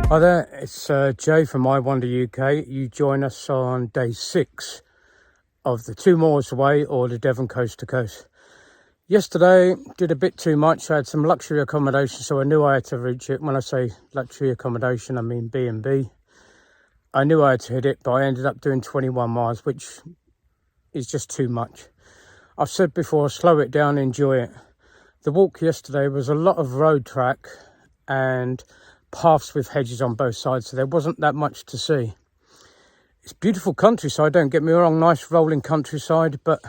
Hi there, it's Jay from I Wonder UK. You join us on day 6 of the 2 Moors Way or the Devon coast to coast. Yesterday did a bit too much. I had some luxury accommodation, so I knew I had to reach it. When I say luxury accommodation, I mean B&B. I knew I had to hit it, but I ended up doing 21 miles, which is just too much. I've said before, slow it down, enjoy it. The walk yesterday was a lot of road track and paths with hedges on both sides, so there wasn't that much to see. It's beautiful countryside, don't get me wrong, nice rolling countryside, but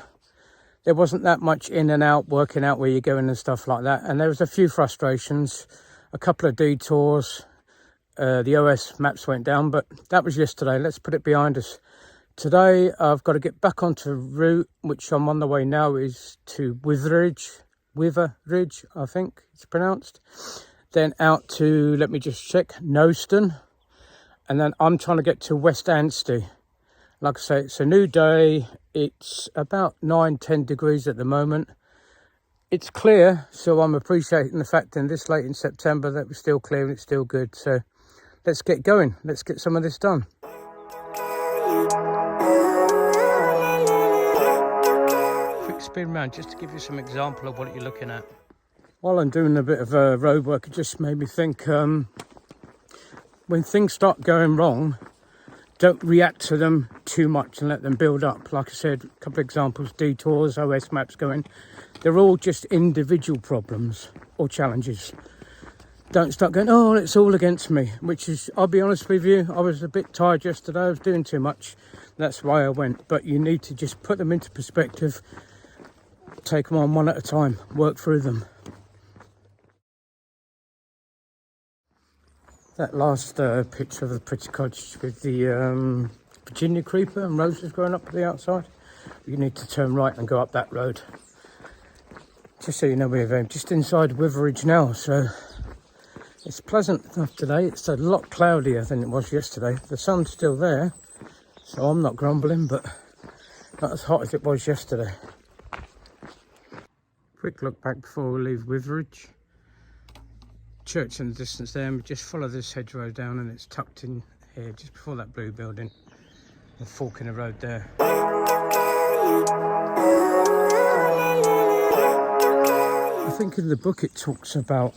there wasn't that much in and out, working out where you're going and stuff like that. And there was a few frustrations, a couple of detours. The OS maps went down, but that was yesterday. Let's put it behind us. Today I've got to get back onto route, which I'm on the way now, is to Witheridge, I think it's pronounced. Then out to, let me just check, Noston. And then I'm trying to get to West Anstey. Like I say, it's a new day. It's about 9-10 degrees at the moment. It's clear, so I'm appreciating the fact in this late in September that we're still clear and it's still good. So let's get going. Let's get some of this done. Quick spin round just to give you some example of what you're looking at. While I'm doing a bit of road work, it just made me think, when things start going wrong, don't react to them too much and let them build up. Like I said, a couple of examples, detours, OS maps going, they're all just individual problems or challenges. Don't start going, oh, it's all against me, which is, I'll be honest with you, I was a bit tired yesterday, I was doing too much. That's why I went. But you need to just put them into perspective, take them on one at a time, work through them. That last picture of the pretty cottage with the Virginia creeper and roses growing up to the outside, you need to turn right and go up that road. Just so you know, we're just inside Witheridge now, so it's pleasant enough today. It's a lot cloudier than it was yesterday. The sun's still there, so I'm not grumbling, but not as hot as it was yesterday. Quick look back before we leave Witheridge. Church in the distance there, and we just follow this hedgerow down and it's tucked in here just before that blue building, the fork in the road there. I think in the book it talks about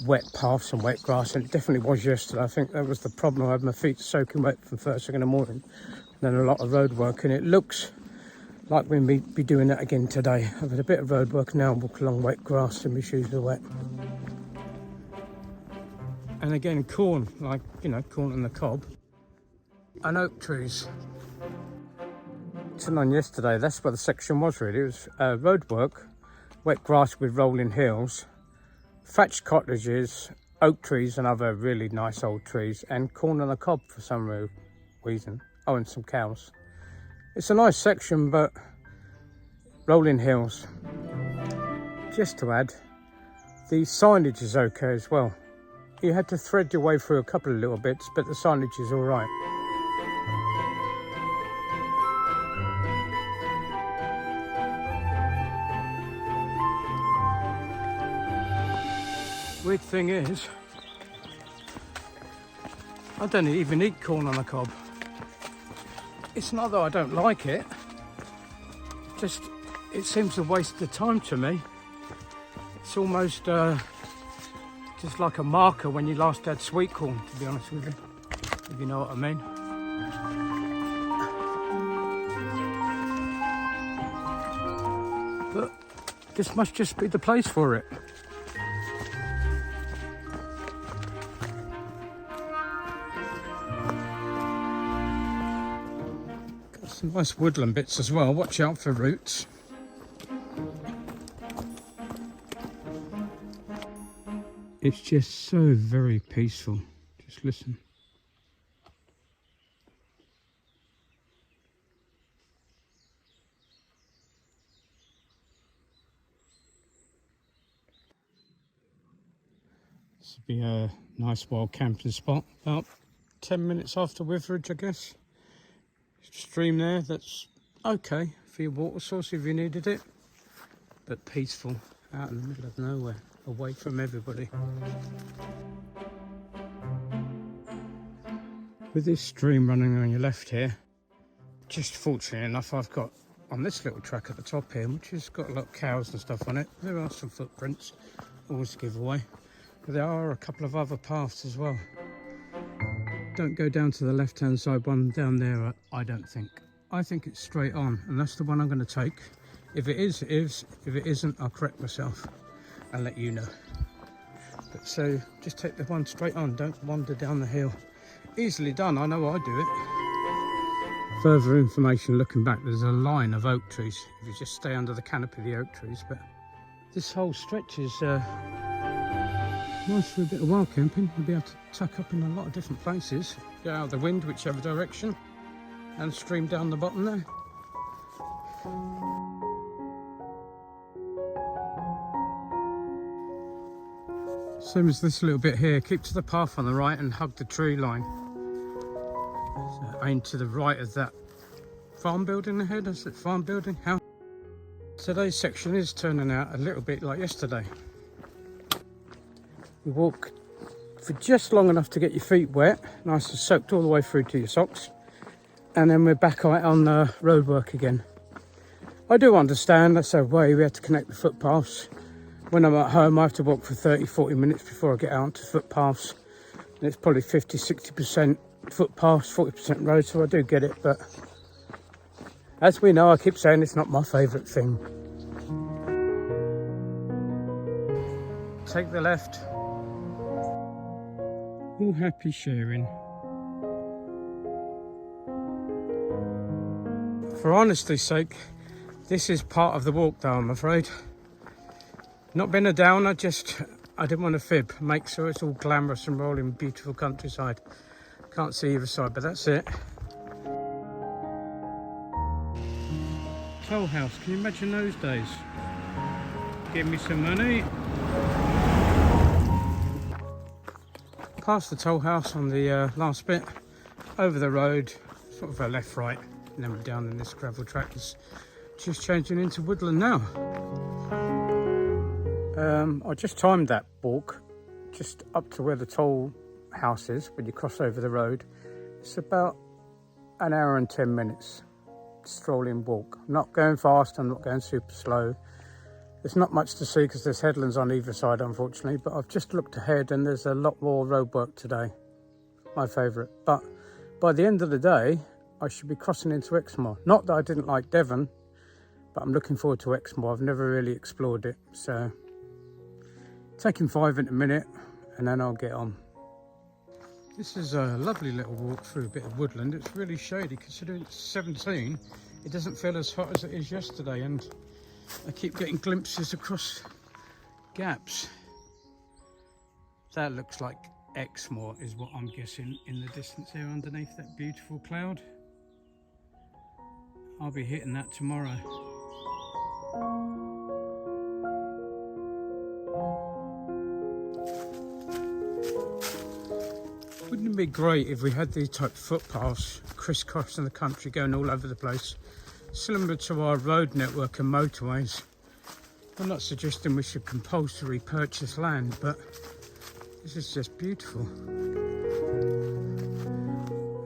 wet paths and wet grass, and it definitely was yesterday. I think that was the problem. I had my feet soaking wet from first thing in the morning, and then a lot of road work, and it looks like we may be doing that again today. I've had a bit of road work now, walk along wet grass and my shoes are wet. And again, corn, like, you know, corn on the cob. And oak trees. On yesterday, that's what the section was really. It was road work, wet grass with rolling hills, thatched cottages, oak trees and other really nice old trees, and corn on the cob for some reason. Oh, and some cows. It's a nice section, but rolling hills. Just to add, the signage is okay as well. You had to thread your way through a couple of little bits, but the signage is all right. Weird thing is, I don't even eat corn on the cob. It's not that I don't like it, just it seems a waste of time to me. It's almost just like a marker when you last had sweet corn, to be honest with you, if you know what I mean. But this must just be the place for it. Got some nice woodland bits as well. Watch out for roots. It's just so very peaceful. Just listen. This would be a nice wild camping spot. About 10 minutes after Witheridge, I guess. Stream there, that's okay for your water source if you needed it. But peaceful, out in the middle of nowhere, away from everybody. With this stream running on your left here, just fortunately enough, I've got on this little track at the top here, which has got a lot of cows and stuff on it. There are some footprints, always a giveaway. But there are a couple of other paths as well. Don't go down to the left hand side one down there, I don't think. I think it's straight on, and that's the one I'm going to take. If it is, it is. If it isn't, I'll correct myself and let you know. But so just take the one straight on, don't wander down the hill. Easily done, I know I do it. Further information looking back, there's a line of oak trees if you just stay under the canopy of the oak trees. But this whole stretch is nice for a bit of wild camping. You'll be able to tuck up in a lot of different places, get out of the wind whichever direction, and stream down the bottom there. Same as this little bit here, keep to the path on the right and hug the tree line. So aim to the right of that farm building ahead. Is it farm building? House? Today's section is turning out a little bit like yesterday. You walk for just long enough to get your feet wet, nice and soaked all the way through to your socks, and then we're back out on the roadwork again. I do understand that's a way we have to connect the footpaths. When I'm at home, I have to walk for 30-40 minutes before I get out to footpaths. And it's probably 50-60% footpaths, 40% road, so I do get it. But as we know, I keep saying it's not my favourite thing. Take the left. All happy sharing. For honesty's sake, this is part of the walk though, I'm afraid. Not been a downer, just I didn't want to fib. Make sure it's all glamorous and rolling beautiful countryside. Can't see either side, but that's it. Toll house, can you imagine those days? Give me some money. Past the toll house on the last bit, over the road, sort of a left right, and then we're down in this gravel track. It's just changing into woodland now. I just timed that walk just up to where the toll house is. When you cross over the road, it's about an hour and 10 minutes strolling walk. I'm not going fast, I'm not going super slow. There's not much to see because there's headlands on either side, unfortunately, but I've just looked ahead and there's a lot more roadwork today. My favourite. But by the end of the day, I should be crossing into Exmoor. Not that I didn't like Devon, but I'm looking forward to Exmoor. I've never really explored it, so taking 5 in a minute and then I'll get on. This is a lovely little walk through a bit of woodland. It's really shady considering it's 17. It doesn't feel as hot as it is yesterday, and I keep getting glimpses across gaps. That looks like Exmoor is what I'm guessing in the distance here underneath that beautiful cloud. I'll be hitting that tomorrow. Wouldn't it be great if we had these type of footpaths crisscrossing the country, going all over the place, similar to our road network and motorways? I'm not suggesting we should compulsorily purchase land, but this is just beautiful.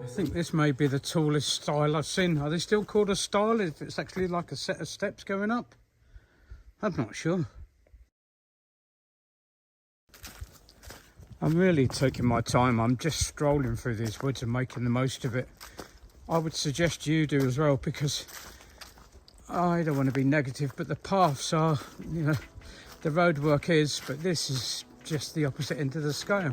I think this may be the tallest stile I've seen. Are they still called a stile if it's actually like a set of steps going up? I'm not sure. I'm really taking my time. I'm just strolling through these woods and making the most of it. I would suggest you do as well, because I don't want to be negative, but the paths are, you know, the road work is, but this is just the opposite end of the scale.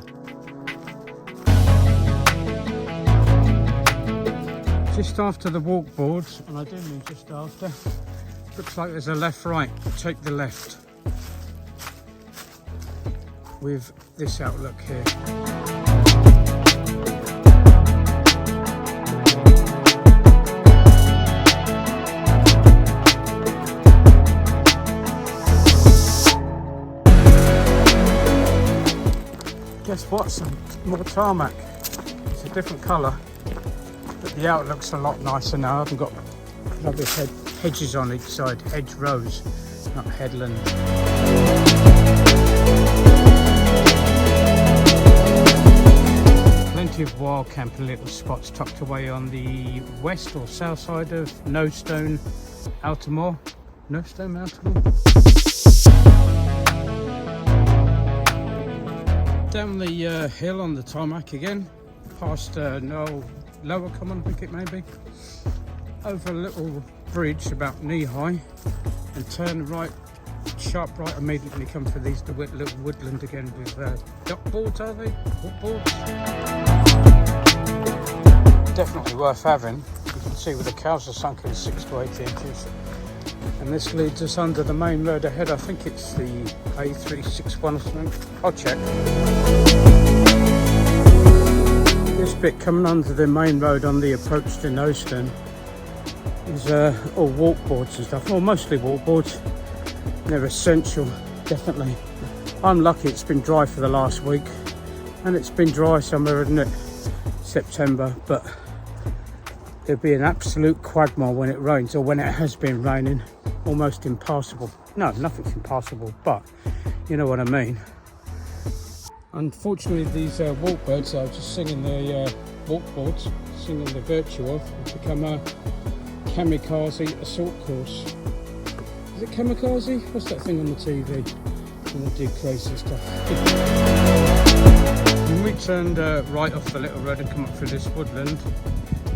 Just after the walk boards, and I do mean just after, looks like there's a left right. Take the left with this outlook here. Guess what? Some more tarmac. It's a different colour, but the outlook's a lot nicer now. I haven't got rubbish hedges on each side, hedge rows, not headland. plenty of wild camping little spots tucked away on the west or south side of Knowstone, Knowstone. Down the hill on the tarmac again, past Lower Common, I think it may be, over a little bridge about knee high, and turn right, sharp right immediately. Come through these little woodland again with duck boards, are they? Duck boards? Definitely worth having. You can see where the cows are sunk in 6 to 8 inches. And this leads us under the main road ahead. I think it's the A361 or something. I'll check. This bit coming under the main road on the approach to Noston is all walkboards and stuff. Well, mostly walkboards. They're essential, definitely. I'm lucky it's been dry for the last week, and it's been dry somewhere, isn't it? September, but there'll be an absolute quagmire when it rains, or when it has been raining. Almost impassable. No, nothing's impassable, but you know what I mean. Unfortunately, these walkbirds I was just singing the walkboards, singing the virtue of, have become a kamikaze assault course. Is it kamikaze? What's that thing on the TV when they do crazy stuff? When we turned right off the little road and come up through this woodland,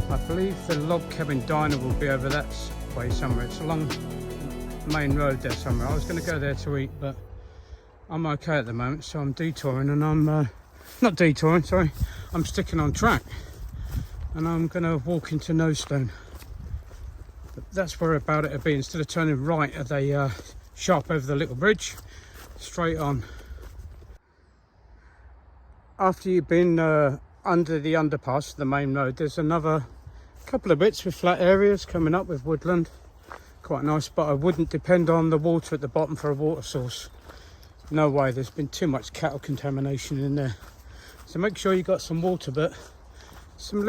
I believe the log cabin diner will be over that way somewhere. It's along the main road there somewhere. I was going to go there to eat, but I'm okay at the moment, so I'm detouring, and I'm not detouring, sorry, I'm sticking on track, and I'm going to walk into Noston. But that's where about it'll be. Instead of turning right at the sharp over the little bridge, straight on. After you've been under the underpass, the main road, there's another couple of bits with flat areas coming up with woodland. Quite nice, but I wouldn't depend on the water at the bottom for a water source. No way, there's been too much cattle contamination in there. So make sure you got some water, but some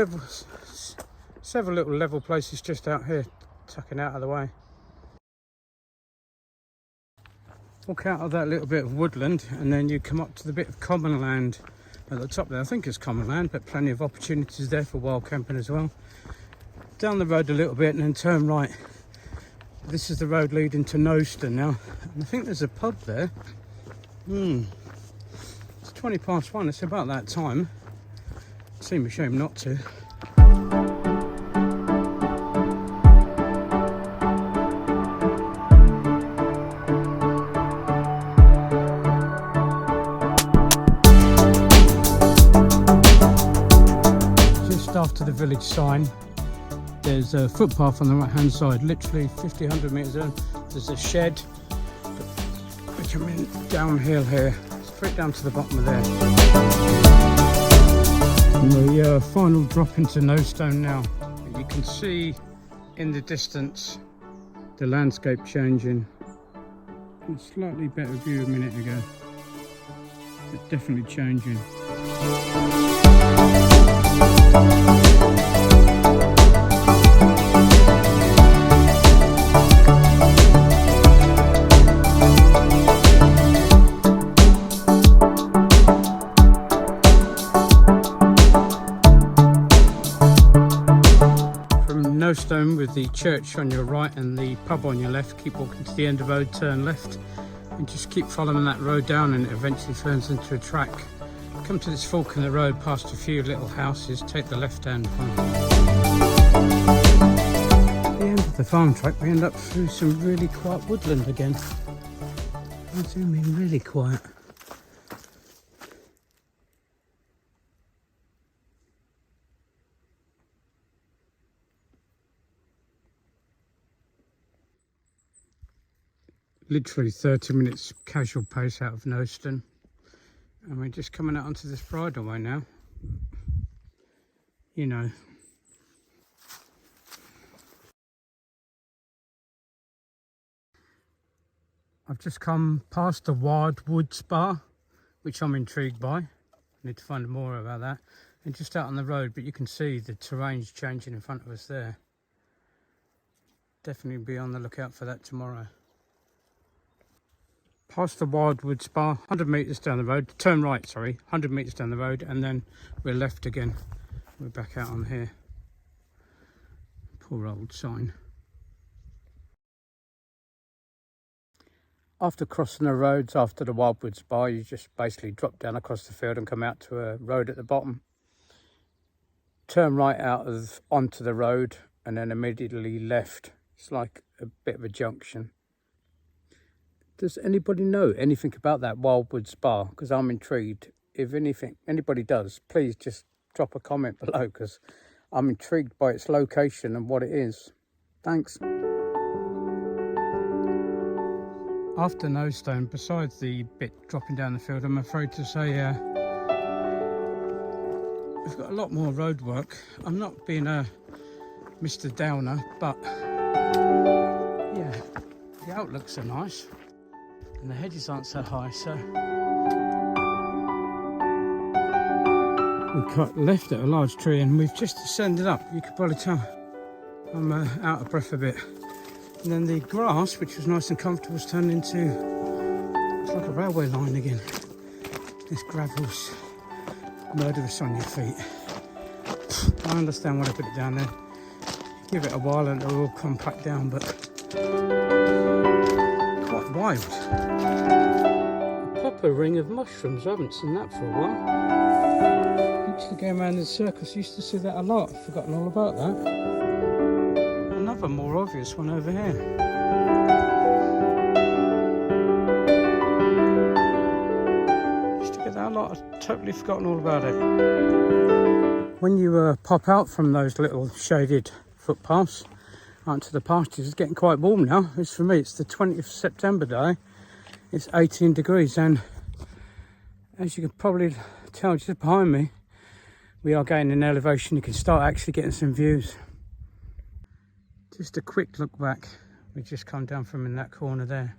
several little level places just out here, tucking out of the way. Walk out of that little bit of woodland, and then you come up to the bit of common land at the top there. I think it's common land, but plenty of opportunities there for wild camping as well. Down the road a little bit and then turn right. This is the road leading to Noston now, and I think there's a pub there. It's 20 past 1, it's about that time. Seems a shame not to. Just after the village sign, there's a footpath on the right hand side, literally 50-100 metres in. There's a shed. We're coming downhill here, straight down to the bottom of there. And the final drop into Noston now. You can see in the distance the landscape changing. A slightly better view a minute ago. It's definitely changing. Noston with the church on your right and the pub on your left. Keep walking to the end of the road, turn left, and just keep following that road down, and it eventually turns into a track. Come to this fork in the road past a few little houses, take the left hand one. At the end of the farm track we end up through some really quiet woodland again. I do mean really quiet. Literally 30 minutes casual pace out of Noston, and we're just coming out onto this bridleway now. You know, I've just come past the Wild Wood Spa, which I'm intrigued by. I need to find more about that. And just out on the road, but you can see the terrain's changing in front of us there. Definitely be on the lookout for that tomorrow. past the Wildwood Spa, 100 metres down the road, turn right, sorry, 100 metres down the road, and then we're left again. We're back out on here. Poor old sign. After crossing the roads after the Wildwood Spa, you just basically drop down across the field and come out to a road at the bottom. Turn right onto the road and then immediately left. It's like a bit of a junction. Does anybody know anything about that Wildwood Spa? Because I'm intrigued. If anybody does, please just drop a comment below, because I'm intrigued by its location and what it is. Thanks. After Knowstone, besides the bit dropping down the field, I'm afraid to say we've got a lot more road work. I'm not being a Mr. Downer, but yeah, the outlooks are nice and the hedges aren't so high, so we cut left at a large tree and we've just descended up. You could probably tell I'm out of breath a bit. And then the grass, which was nice and comfortable, has turned into, it's like a railway line again. This gravel's murderous on your feet. I understand why I put it down there. Give it a while and it'll all come back down, but quite wild. A proper ring of mushrooms. I haven't seen that for a while. Used to go around in circus, used to see that a lot. I've forgotten all about that. Another more obvious one over here. Used to get that a lot. I've totally forgotten all about it. When you pop out from those little shaded footpaths out to the pastures, it's getting quite warm now. It's for me, it's the 20th of September day. It's 18 degrees, and as you can probably tell just behind me, we are gaining in elevation. You can start actually getting some views. Just a quick look back. We just come down from in that corner there.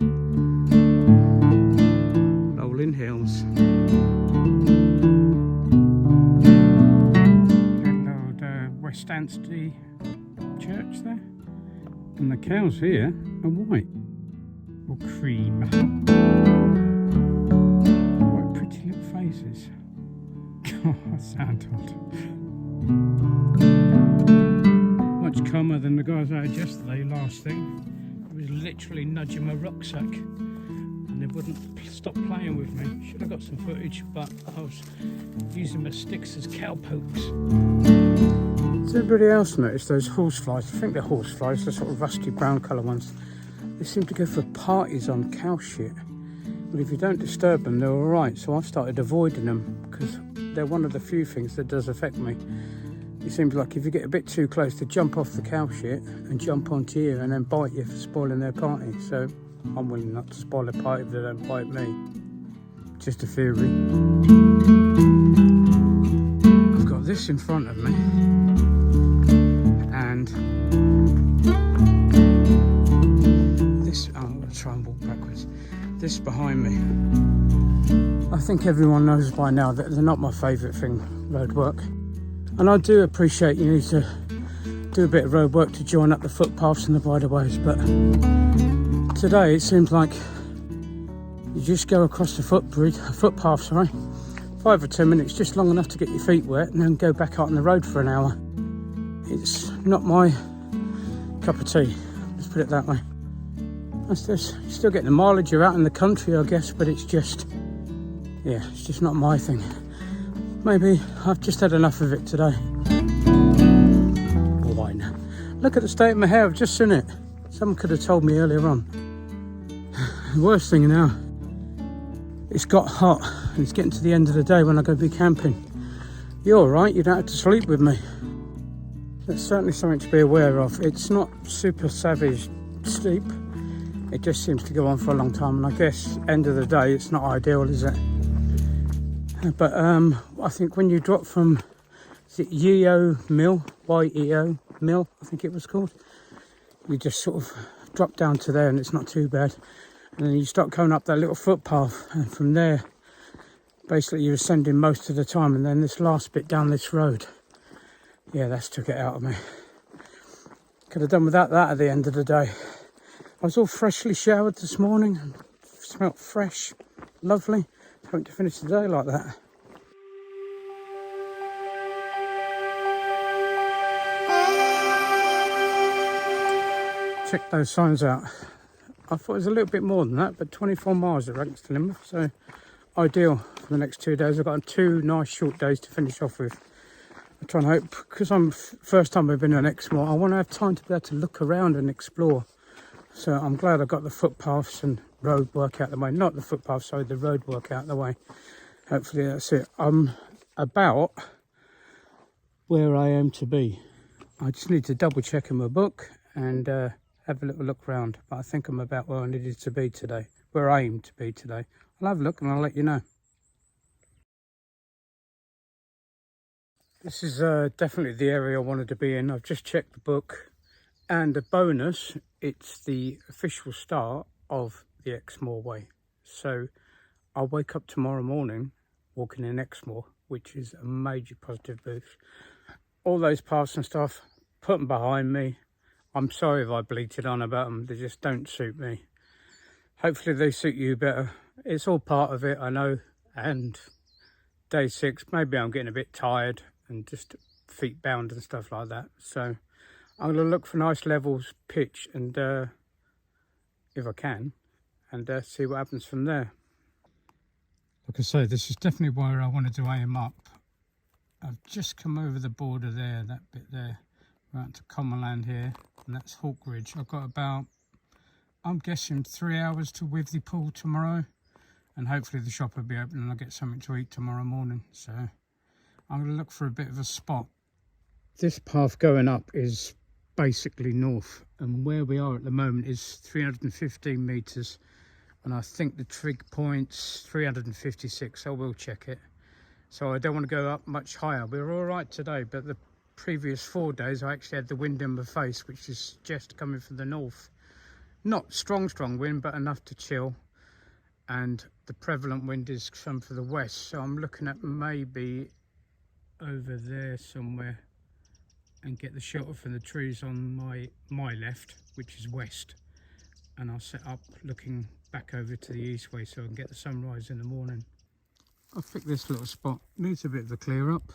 Rolling hills. Hello, the West Anstey church there. And the cows here are white or cream. Quite pretty little faces. God, that sounds odd. Much calmer than the guys I had yesterday, last thing. It was literally nudging my rucksack and they wouldn't stop playing with me. Should have got some footage, but I was using my sticks as cow pokes. Does anybody else notice those horseflies? I think they're horseflies, the sort of rusty brown colour ones. They seem to go for parties on cow shit. But if you don't disturb them, they're alright. So I've started avoiding them because they're one of the few things that does affect me. It seems like if you get a bit too close, to jump off the cow shit and jump onto you and then bite you for spoiling their party. So I'm willing not to spoil a party if they don't bite me. Just a theory. I've got this in front of me and this, I'm going to try and walk backwards. This behind me. I think everyone knows by now that they're not my favourite thing, road work. And I do appreciate you need to do a bit of road work to join up the footpaths and the bridleways, but today it seems like you just go across the footpath, 5 or 10 minutes, just long enough to get your feet wet, and then go back out on the road for an hour. It's not my cup of tea, let's put it that way. That's just, you're still getting the mileage, you're out in the country, I guess, but it's just, yeah, it's just not my thing. Maybe I've just had enough of it today. Wine. Look at the state of my hair, I've just seen it. Someone could have told me earlier on. The worst thing now, it's got hot and it's getting to the end of the day when I go be camping. You're alright, you don't have to sleep with me. That's certainly something to be aware of. It's not super savage sleep. It just seems to go on for a long time, and I guess end of the day it's not ideal, is it? But I think when you drop from, is it Yeo Mill, Y-E-O Mill, I think it was called, you just sort of drop down to there and it's not too bad. And then you start going up that little footpath, and from there, basically you're ascending most of the time, and then this last bit down this road, yeah, that's took it out of me. Could have done without that at the end of the day. I was all freshly showered this morning, smelt fresh, lovely. Hoping to finish the day like that. Check those signs out. I thought it was a little bit more than that, but 24 miles it ranks to Plymouth, so ideal for the next 2 days. I've got 2 nice short days to finish off with. I try and hope, because I'm first time I've been in Exmoor, I want to have time to be able to look around and explore. So I'm glad I got the footpaths and road work out the way. Not the footpaths, sorry, the road work out the way. Hopefully that's it. I'm about where I am to be. I just need to double check in my book and have a little look around. But I think I'm about where I needed to be today, where I aim to be today. I'll have a look and I'll let you know. This is definitely the area I wanted to be in. I've just checked the book, and a bonus, it's the official start of the Exmoor way. So I'll wake up tomorrow morning walking in Exmoor, which is a major positive boost. All those paths and stuff, put them behind me. I'm sorry if I bleated on about them, they just don't suit me. Hopefully they suit you better. It's all part of it, I know. And day 6, maybe I'm getting a bit tired and just feet bound and stuff like that. So I'm going to look for nice levels, pitch, and if I can, and see what happens from there. Like I say, this is definitely where I wanted to aim up. I've just come over the border there, that bit there, right to common land here, and that's Witheridge. I've got about, I'm guessing, 3 hours to Witheridge tomorrow, and hopefully the shop will be open and I'll get something to eat tomorrow morning. So I'm going to look for a bit of a spot. This path going up is basically north, and where we are at the moment is 315 metres, and I think the trig point's 356, so we'll check it. So I don't want to go up much higher. We were all right today, but the previous 4 days I actually had the wind in my face, which is just coming from the north. Not strong wind, but enough to chill, and the prevalent wind is come from the west, so I'm looking at maybe over there somewhere and get the shelter from the trees on my left, which is west, and I'll set up looking back over to the east way so I can get the sunrise in the morning. I think this little spot needs a bit of a clear up.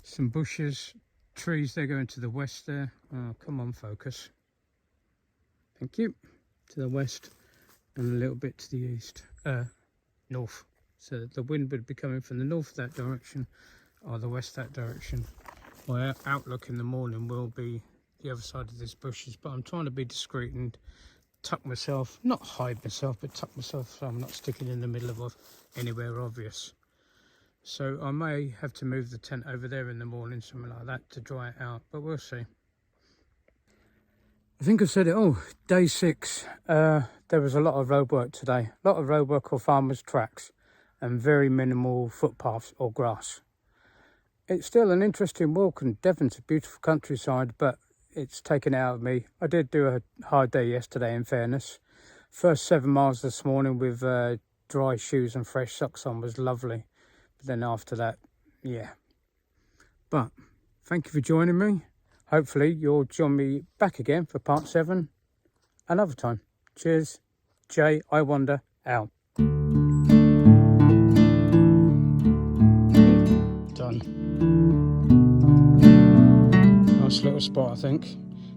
Some bushes, trees, they're going to the west there. Oh, come on, focus. Thank you. To the west and a little bit to the east, north. So the wind would be coming from the north that direction or the west that direction. My outlook in the morning will be the other side of these bushes, but I'm trying to be discreet and tuck myself, not hide myself, but tuck myself so I'm not sticking in the middle of anywhere obvious. So I may have to move the tent over there in the morning, something like that, to dry it out, but we'll see. I think I said it all. Day 6, there was a lot of road work today. A lot of road work or farmers' tracks and very minimal footpaths or grass. It's still an interesting walk, and Devon's a beautiful countryside, but it's taken it out of me. I did do a hard day yesterday, in fairness. First 7 miles this morning with dry shoes and fresh socks on was lovely. But then after that, yeah. But thank you for joining me. Hopefully you'll join me back again for part 7 another time. Cheers. Jay, I Wonder, out. Done. Nice little spot, I think.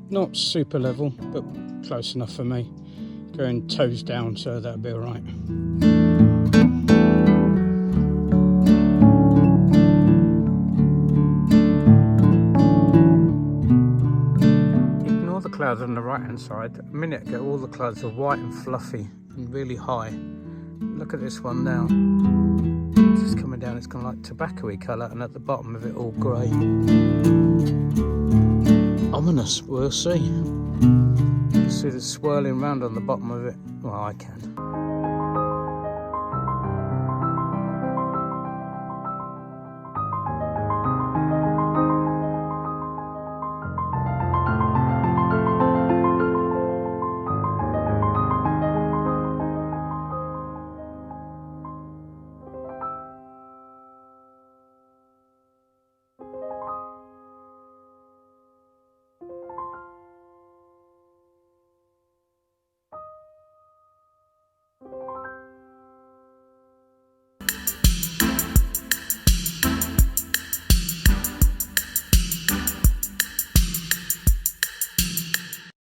Not super level, but close enough for me. Going toes down, so that'll be all right. Clouds on the right hand side. A minute ago all the clouds are white and fluffy and really high. Look at this one now, just coming down. It's kind of like tobacco-y colour, and at the bottom of it all grey. Ominous. We'll see. You see the swirling round on the bottom of it. Well, I can.